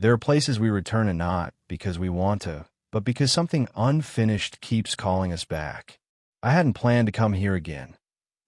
There are places we return to not because we want to, but because something unfinished keeps calling us back. I hadn't planned to come here again.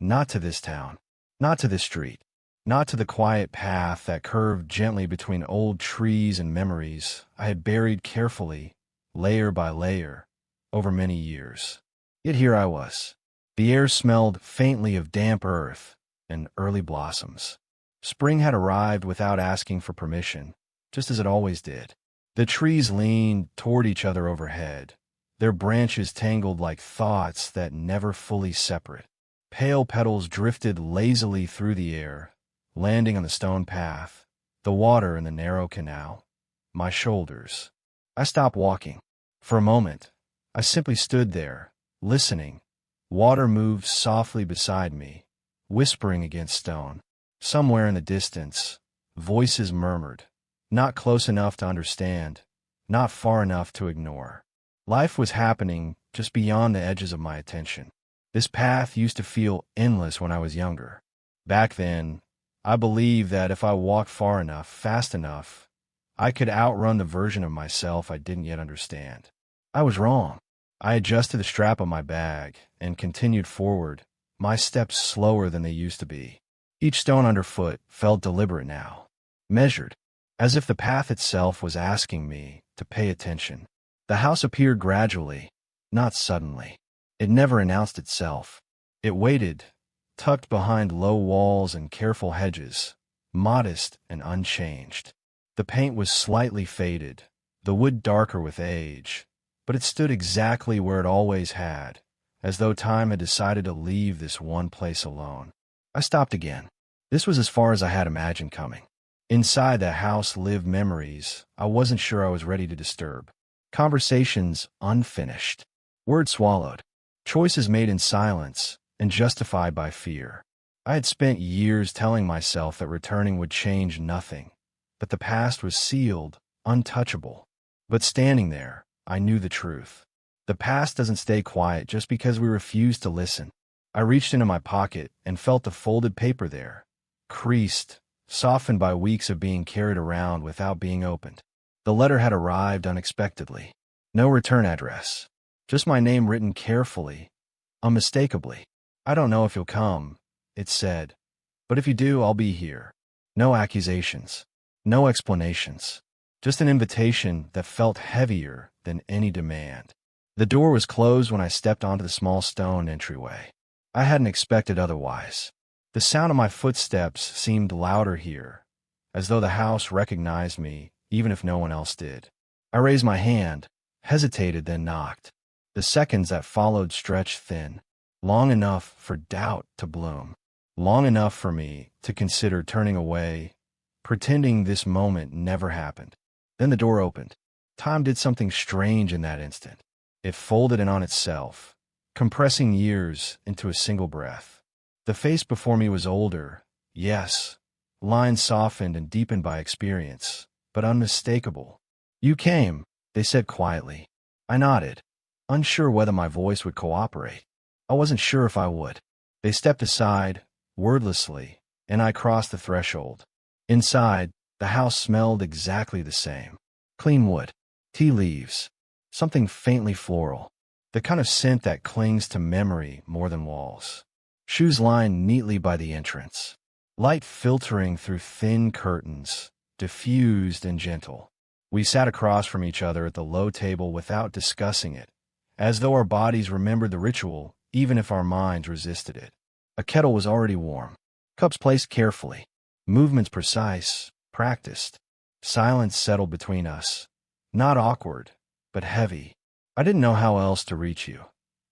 Not to this town. Not to this street. Not to the quiet path that curved gently between old trees and memories I had buried carefully, layer by layer, over many years. Yet here I was. The air smelled faintly of damp earth and early blossoms. Spring had arrived without asking for permission, just as it always did. The trees leaned toward each other overhead, their branches tangled like thoughts that never fully separate. Pale petals drifted lazily through the air, landing on the stone path, the water in the narrow canal, my shoulders. I stopped walking. For a moment, I simply stood there, listening. Water moved softly beside me, whispering against stone. Somewhere in the distance, voices murmured, not close enough to understand, not far enough to ignore. Life was happening just beyond the edges of my attention. This path used to feel endless when I was younger. Back then, I believed that if I walked far enough, fast enough, I could outrun the version of myself I didn't yet understand. I was wrong. I adjusted the strap of my bag and continued forward, my steps slower than they used to be. Each stone underfoot felt deliberate now, measured, as if the path itself was asking me to pay attention. The house appeared gradually, not suddenly. It never announced itself. It waited, tucked behind low walls and careful hedges, modest and unchanged. The paint was slightly faded, the wood darker with age, but it stood exactly where it always had, as though time had decided to leave this one place alone. I stopped again. This was as far as I had imagined coming. Inside that house lived memories I wasn't sure I was ready to disturb. Conversations unfinished. Words swallowed. Choices made in silence and justified by fear. I had spent years telling myself that returning would change nothing, that the past was sealed, untouchable. But standing there, I knew the truth. The past doesn't stay quiet just because we refuse to listen. I reached into my pocket and felt the folded paper there, creased, softened by weeks of being carried around without being opened. The letter had arrived unexpectedly. No return address. Just my name written carefully, unmistakably. "I don't know if you'll come," it said, "but if you do, I'll be here." No accusations. No explanations. Just an invitation that felt heavier than any demand. The door was closed when I stepped onto the small stone entryway. I hadn't expected otherwise. The sound of my footsteps seemed louder here, as though the house recognized me, even if no one else did. I raised my hand, hesitated, then knocked. The seconds that followed stretched thin, long enough for doubt to bloom, long enough for me to consider turning away, pretending this moment never happened. Then the door opened. Time did something strange in that instant. It folded in on itself, compressing years into a single breath. The face before me was older, yes, lines softened and deepened by experience, but unmistakable. "You came," they said quietly. I nodded, unsure whether my voice would cooperate. I wasn't sure if I would. They stepped aside, wordlessly, and I crossed the threshold. Inside, the house smelled exactly the same. Clean wood, tea leaves, something faintly floral, the kind of scent that clings to memory more than walls. Shoes lined neatly by the entrance. Light filtering through thin curtains, diffused and gentle. We sat across from each other at the low table without discussing it, as though our bodies remembered the ritual, even if our minds resisted it. A kettle was already warm, cups placed carefully, movements precise, practiced. Silence settled between us, not awkward, but heavy. "I didn't know how else to reach you,"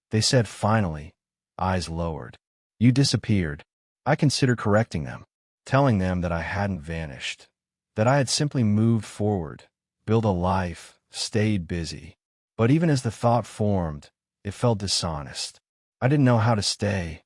they said finally, eyes lowered. "You disappeared." I considered correcting them, telling them that I hadn't vanished, that I had simply moved forward, built a life, stayed busy. But even as the thought formed, it felt dishonest. "I didn't know how to stay,"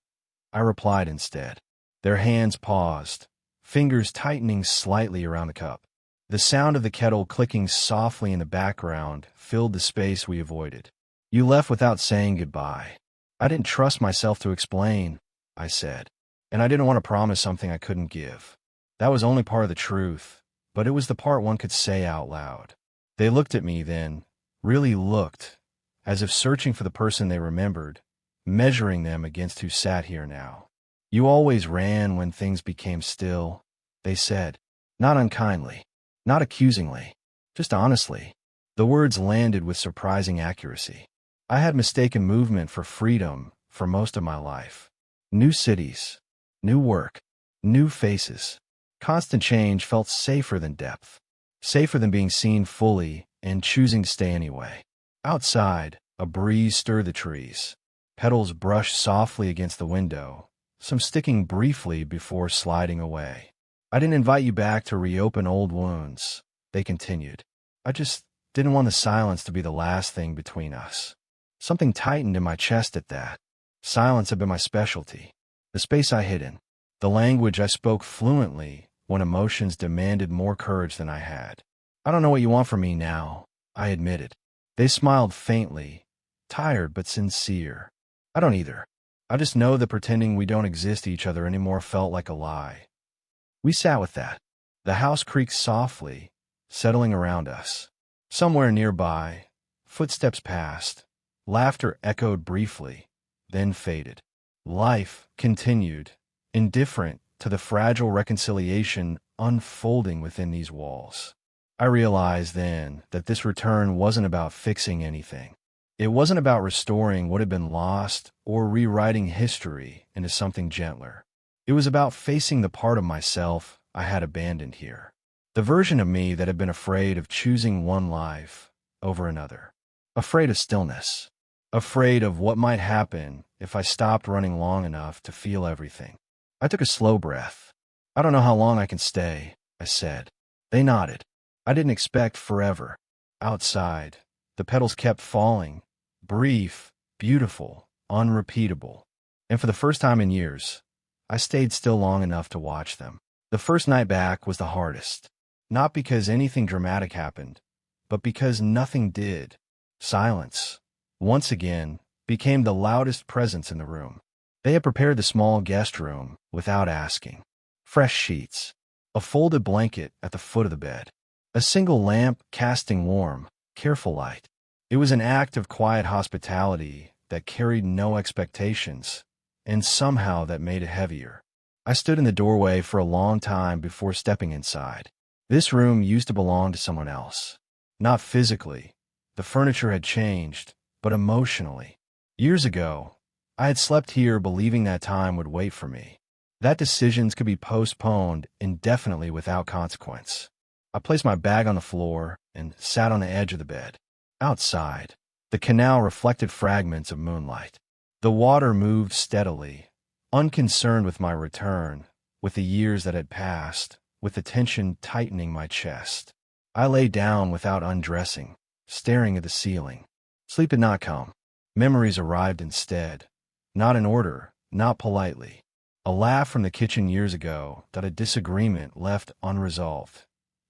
I replied instead. Their hands paused, fingers tightening slightly around the cup. The sound of the kettle clicking softly in the background filled the space we avoided. "You left without saying goodbye." "I didn't trust myself to explain," I said, "and I didn't want to promise something I couldn't give. That was only part of the truth, but it was the part one could say out loud. They looked at me then, really looked, as if searching for the person they remembered, measuring them against who sat here now. You always ran when things became still, they said. Not unkindly, not accusingly, just honestly. The words landed with surprising accuracy. I had mistaken movement for freedom for most of my life. New cities, new work, new faces. Constant change felt safer than depth, safer than being seen fully and choosing to stay anyway. Outside, a breeze stirred the trees. Petals brushed softly against the window, some sticking briefly before sliding away. I didn't invite you back to reopen old wounds, they continued. I just didn't want the silence to be the last thing between us. Something tightened in my chest at that. Silence had been my specialty, the space I hid in, the language I spoke fluently when emotions demanded more courage than I had. I don't know what you want from me now, I admitted. They smiled faintly, tired but sincere. I don't either. I just know that pretending we don't exist to each other anymore felt like a lie. We sat with that. The house creaked softly, settling around us. Somewhere nearby, footsteps passed. Laughter echoed briefly, then faded. Life continued, indifferent to the fragile reconciliation unfolding within these walls. I realized then that this return wasn't about fixing anything. It wasn't about restoring what had been lost or rewriting history into something gentler. It was about facing the part of myself I had abandoned here. The version of me that had been afraid of choosing one life over another. Afraid of stillness. Afraid of what might happen if I stopped running long enough to feel everything. I took a slow breath. I don't know how long I can stay, I said. They nodded. I didn't expect forever. Outside, the petals kept falling. Brief, beautiful, unrepeatable. And for the first time in years, I stayed still long enough to watch them. The first night back was the hardest. Not because anything dramatic happened, but because nothing did. Silence, once again, became the loudest presence in the room. They had prepared the small guest room without asking. Fresh sheets, a folded blanket at the foot of the bed, a single lamp casting warm, careful light. It was an act of quiet hospitality that carried no expectations, and somehow that made it heavier. I stood in the doorway for a long time before stepping inside. This room used to belong to someone else. Not physically. The furniture had changed, but emotionally. Years ago, I had slept here believing that time would wait for me, that decisions could be postponed indefinitely without consequence. I placed my bag on the floor and sat on the edge of the bed. Outside, the canal reflected fragments of moonlight. The water moved steadily, unconcerned with my return, with the years that had passed, with the tension tightening my chest. I lay down without undressing, staring at the ceiling. Sleep had not come. Memories arrived instead. Not in order, not politely. A laugh from the kitchen years ago that a disagreement left unresolved.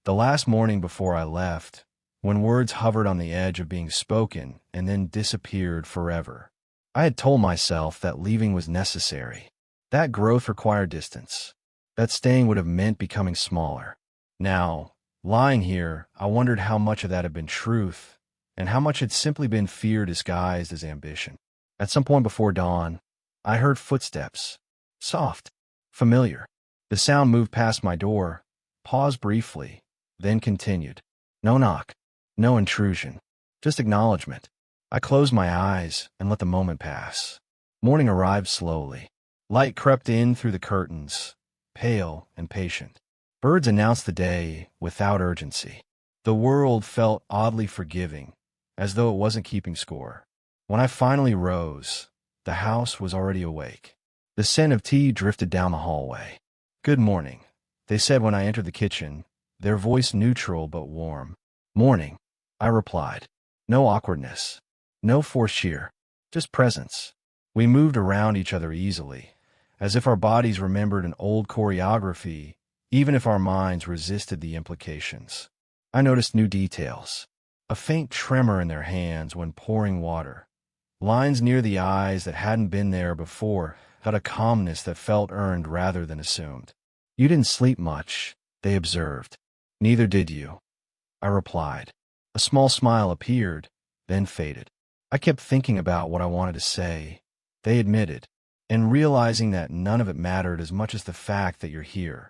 The last morning before I left, when words hovered on the edge of being spoken and then disappeared forever. I had told myself that leaving was necessary. That growth required distance. That staying would have meant becoming smaller. Now, lying here, I wondered how much of that had been truth, and how much had simply been fear disguised as ambition. At some point before dawn, I heard footsteps. Soft, familiar. The sound moved past my door, paused briefly, then continued. No knock, no intrusion, just acknowledgement. I closed my eyes and let the moment pass. Morning arrived slowly. Light crept in through the curtains, pale and patient. Birds announced the day without urgency. The world felt oddly forgiving, as though it wasn't keeping score. When I finally rose, the house was already awake. The scent of tea drifted down the hallway. Good morning, they said when I entered the kitchen, their voice neutral but warm. Morning, I replied. No awkwardness, no forced cheer, just presence. We moved around each other easily, as if our bodies remembered an old choreography, even if our minds resisted the implications. I noticed new details. A faint tremor in their hands when pouring water. Lines near the eyes that hadn't been there before, got a calmness that felt earned rather than assumed. You didn't sleep much, they observed. Neither did you, I replied. A small smile appeared, then faded. I kept thinking about what I wanted to say, they admitted, and realizing that none of it mattered as much as the fact that you're here.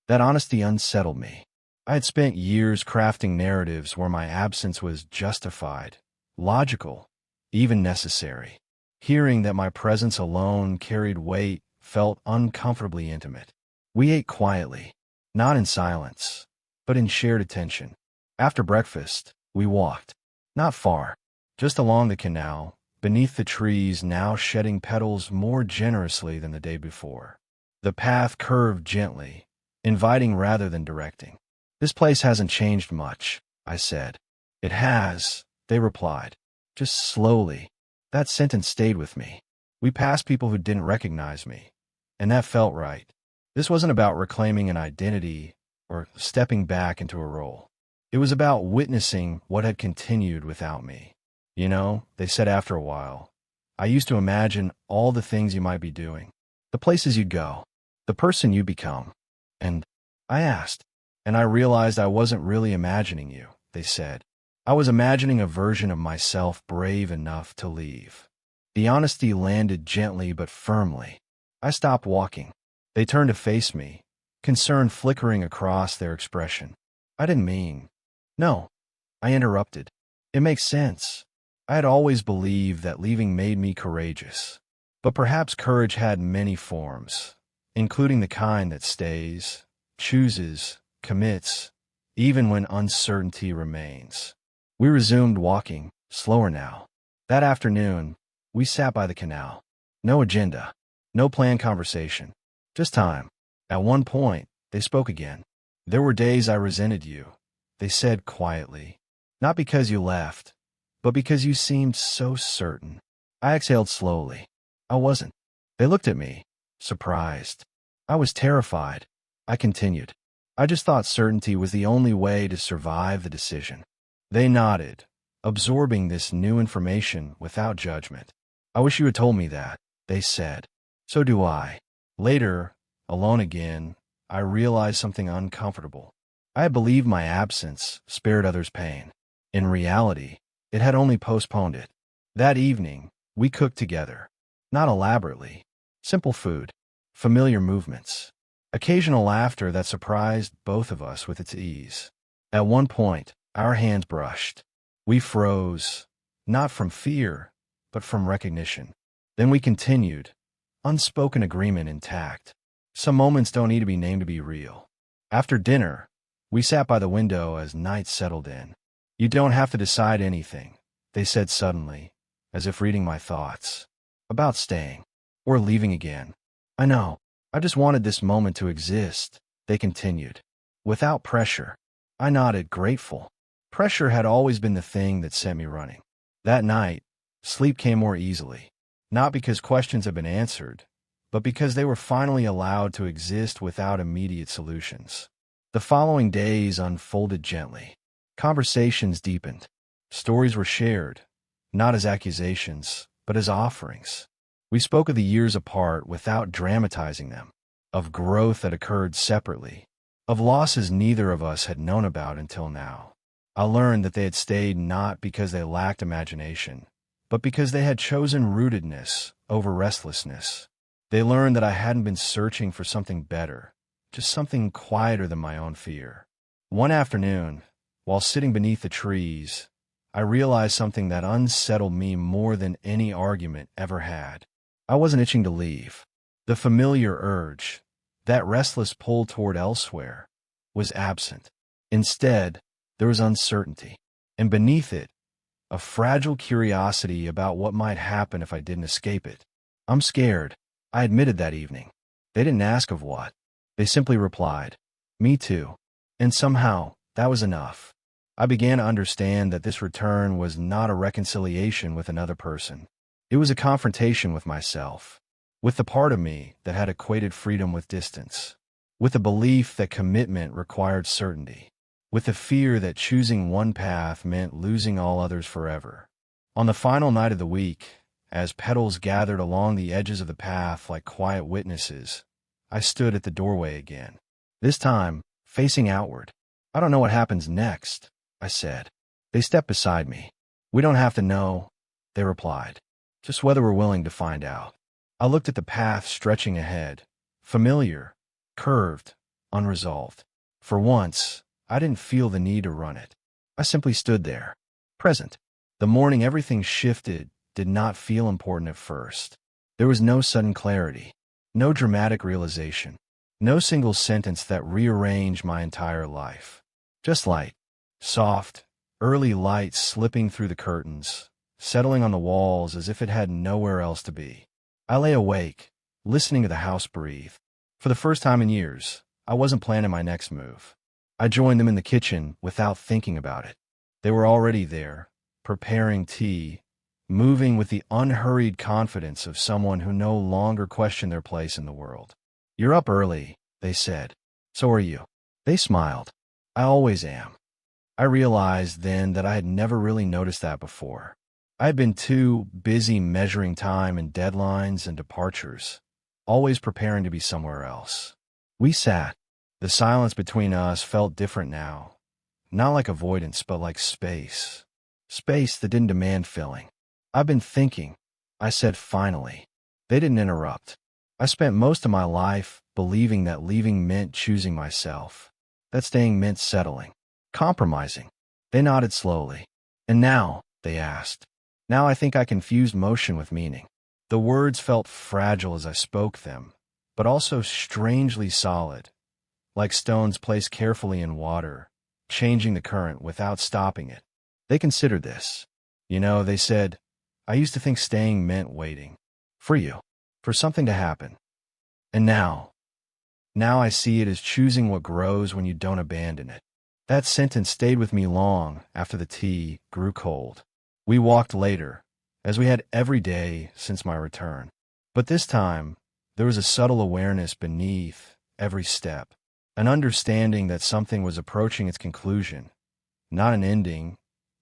That honesty unsettled me. I had spent years crafting narratives where my absence was justified, logical, even necessary. Hearing that my presence alone carried weight felt uncomfortably intimate. We ate quietly, not in silence, but in shared attention. After breakfast, we walked. Not far, just along the canal, beneath the trees now shedding petals more generously than the day before. The path curved gently, inviting rather than directing. This place hasn't changed much, I said. It has, they replied. Just slowly. That sentence stayed with me. We passed people who didn't recognize me, and that felt right. This wasn't about reclaiming an identity or stepping back into a role. It was about witnessing what had continued without me. You know, they said after a while, I used to imagine all the things you might be doing, the places you'd go, the person you become. And I asked, and I realized I wasn't really imagining you, they said. I was imagining a version of myself brave enough to leave. The honesty landed gently but firmly. I stopped walking. They turned to face me, concern flickering across their expression. I didn't mean. No, I interrupted. It makes sense. I had always believed that leaving made me courageous. But perhaps courage had many forms, including the kind that stays, chooses, commits, even when uncertainty remains. We resumed walking, slower now. That afternoon, we sat by the canal. No agenda, no planned conversation, just time. At one point, they spoke again. There were days I resented you, they said quietly. Not because you left, but because you seemed so certain. I exhaled slowly. I wasn't. They looked at me, surprised. I was terrified. I continued. I just thought certainty was the only way to survive the decision. They nodded, absorbing this new information without judgment. I wish you had told me that, they said. So do I. Later, alone again, I realized something uncomfortable. I had believed my absence spared others pain. In reality, it had only postponed it. That evening, we cooked together. Not elaborately. Simple food. Familiar movements. Occasional laughter that surprised both of us with its ease. At one point, our hands brushed. We froze, not from fear, but from recognition. Then we continued, unspoken agreement intact. Some moments don't need to be named to be real. After dinner, we sat by the window as night settled in. You don't have to decide anything, they said suddenly, as if reading my thoughts. About staying, or leaving again. I know. I just wanted this moment to exist, they continued. Without pressure. I nodded, grateful. Pressure had always been the thing that sent me running. That night, sleep came more easily. Not because questions had been answered, but because they were finally allowed to exist without immediate solutions. The following days unfolded gently. Conversations deepened. Stories were shared, not as accusations, but as offerings. We spoke of the years apart without dramatizing them, of growth that occurred separately, of losses neither of us had known about until now. I learned that they had stayed not because they lacked imagination, but because they had chosen rootedness over restlessness. They learned that I hadn't been searching for something better, just something quieter than my own fear. One afternoon, while sitting beneath the trees, I realized something that unsettled me more than any argument ever had. I wasn't itching to leave. The familiar urge, that restless pull toward elsewhere, was absent. Instead, there was uncertainty, and beneath it, a fragile curiosity about what might happen if I didn't escape it. I'm scared, I admitted that evening. They didn't ask of what. They simply replied, me too. And somehow, that was enough. I began to understand that this return was not a reconciliation with another person. It was a confrontation with myself, with the part of me that had equated freedom with distance, with the belief that commitment required certainty, with the fear that choosing one path meant losing all others forever. On the final night of the week, as petals gathered along the edges of the path like quiet witnesses, I stood at the doorway again. This time, facing outward. I don't know what happens next, I said. They stepped beside me. We don't have to know, they replied. Just whether we're willing to find out. I looked at the path stretching ahead. Familiar, curved, unresolved. For once, I didn't feel the need to run it. I simply stood there, present. The morning everything shifted did not feel important at first. There was no sudden clarity, no dramatic realization, no single sentence that rearranged my entire life. Just light, soft, early light slipping through the curtains, settling on the walls as if it had nowhere else to be. I lay awake, listening to the house breathe. For the first time in years, I wasn't planning my next move. I joined them in the kitchen without thinking about it. They were already there, preparing tea, moving with the unhurried confidence of someone who no longer questioned their place in the world. You're up early, they said. So are you. They smiled. I always am. I realized then that I had never really noticed that before. I had been too busy measuring time and deadlines and departures, always preparing to be somewhere else. We sat. The silence between us felt different now. Not like avoidance, but like space. Space that didn't demand filling. I've been thinking, I said finally. They didn't interrupt. I spent most of my life believing that leaving meant choosing myself, that staying meant settling, compromising. They nodded slowly. And now, they asked. Now I think I confused motion with meaning. The words felt fragile as I spoke them, but also strangely solid, like stones placed carefully in water, changing the current without stopping it. They considered this. You know, they said, I used to think staying meant waiting. For you. For something to happen. And now I see it as choosing what grows when you don't abandon it. That sentence stayed with me long after the tea grew cold. We walked later, as we had every day since my return. But this time, there was a subtle awareness beneath every step, an understanding that something was approaching its conclusion, not an ending,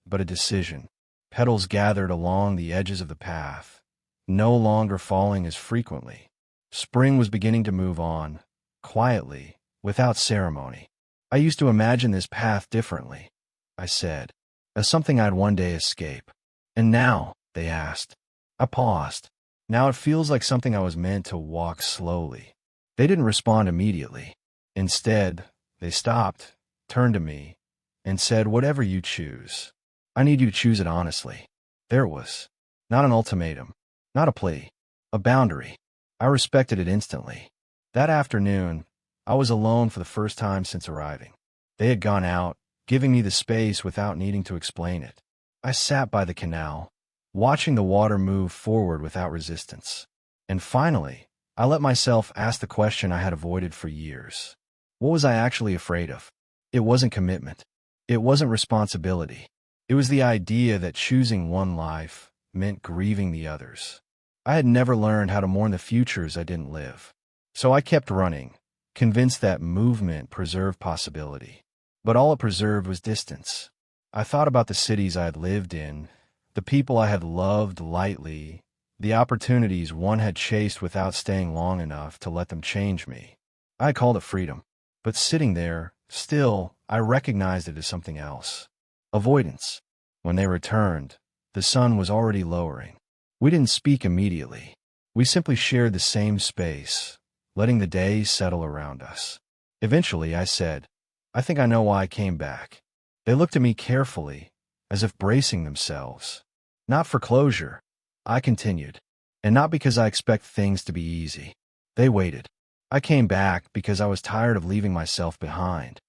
but a decision. Petals gathered along the edges of the path, no longer falling as frequently. Spring was beginning to move on, quietly, without ceremony. I used to imagine this path differently, I said, as something I'd one day escape. And now, they asked. I paused. Now it feels like something I was meant to walk slowly. They didn't respond immediately. Instead, they stopped, turned to me, and said, whatever you choose. I need you to choose it honestly. There it was. Not an ultimatum, not a plea, a boundary. I respected it instantly. That afternoon, I was alone for the first time since arriving. They had gone out, giving me the space without needing to explain it. I sat by the canal, watching the water move forward without resistance. And finally, I let myself ask the question I had avoided for years. What was I actually afraid of? It wasn't commitment. It wasn't responsibility. It was the idea that choosing one life meant grieving the others. I had never learned how to mourn the futures I didn't live. So I kept running, convinced that movement preserved possibility. But all it preserved was distance. I thought about the cities I had lived in, the people I had loved lightly, the opportunities one had chased without staying long enough to let them change me. I called it freedom. But sitting there, still, I recognized it as something else. Avoidance. When they returned, the sun was already lowering. We didn't speak immediately. We simply shared the same space, letting the day settle around us. Eventually, I said, I think I know why I came back. They looked at me carefully, as if bracing themselves. Not for closure, I continued, and not because I expect things to be easy. They waited. I came back because I was tired of leaving myself behind.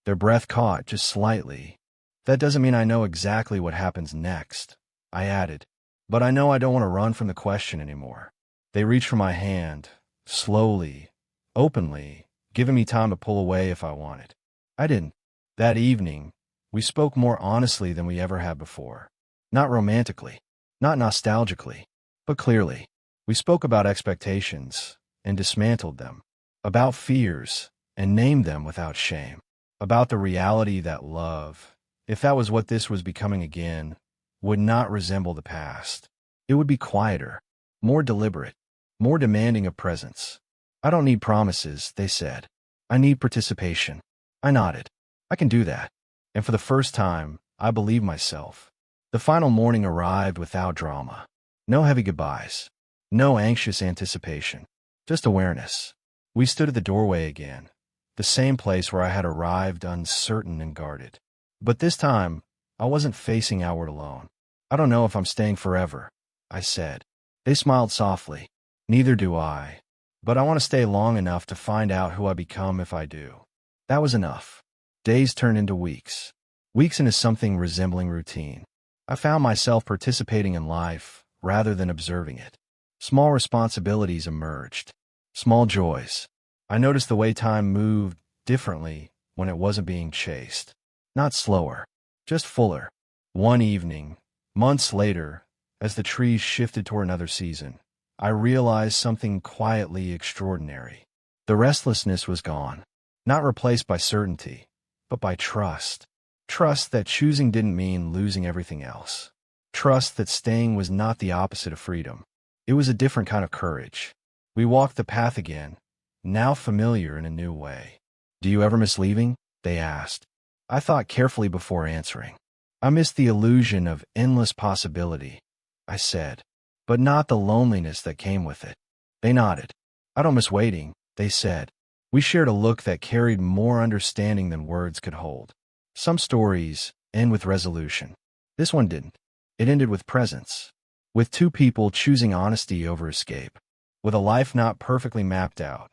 Their breath caught just slightly. That doesn't mean I know exactly what happens next, I added, but I know I don't want to run from the question anymore. They reached for my hand, slowly, openly, giving me time to pull away if I wanted. I didn't. That evening, we spoke more honestly than we ever had before. Not romantically, not nostalgically, but clearly. We spoke about expectations and dismantled them, about fears and named them without shame, about the reality that love, if that was what this was becoming again, would not resemble the past. It would be quieter, more deliberate, more demanding of presence. I don't need promises, they said. I need participation. I nodded. I can do that. And for the first time, I believed myself. The final morning arrived without drama. No heavy goodbyes. No anxious anticipation. Just awareness. We stood at the doorway again. The same place where I had arrived, uncertain and guarded. But this time, I wasn't facing outward alone. I don't know if I'm staying forever, I said. They smiled softly. Neither do I. But I want to stay long enough to find out who I become if I do. That was enough. Days turned into weeks. Weeks into something resembling routine. I found myself participating in life rather than observing it. Small responsibilities emerged. Small joys. I noticed the way time moved differently when it wasn't being chased. Not slower, just fuller. One evening, months later, as the trees shifted toward another season, I realized something quietly extraordinary. The restlessness was gone, not replaced by certainty, but by trust. Trust that choosing didn't mean losing everything else. Trust that staying was not the opposite of freedom. It was a different kind of courage. We walked the path again, now familiar in a new way. Do you ever miss leaving? They asked. I thought carefully before answering. I miss the illusion of endless possibility, I said, but not the loneliness that came with it. They nodded. I don't miss waiting, they said. We shared a look that carried more understanding than words could hold. Some stories end with resolution. This one didn't. It ended with presence. With two people choosing honesty over escape. With a life not perfectly mapped out,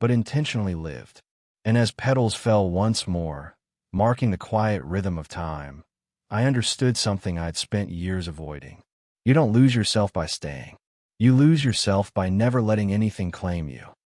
but intentionally lived. And as petals fell once more, marking the quiet rhythm of time, I understood something I'd spent years avoiding. You don't lose yourself by staying. You lose yourself by never letting anything claim you.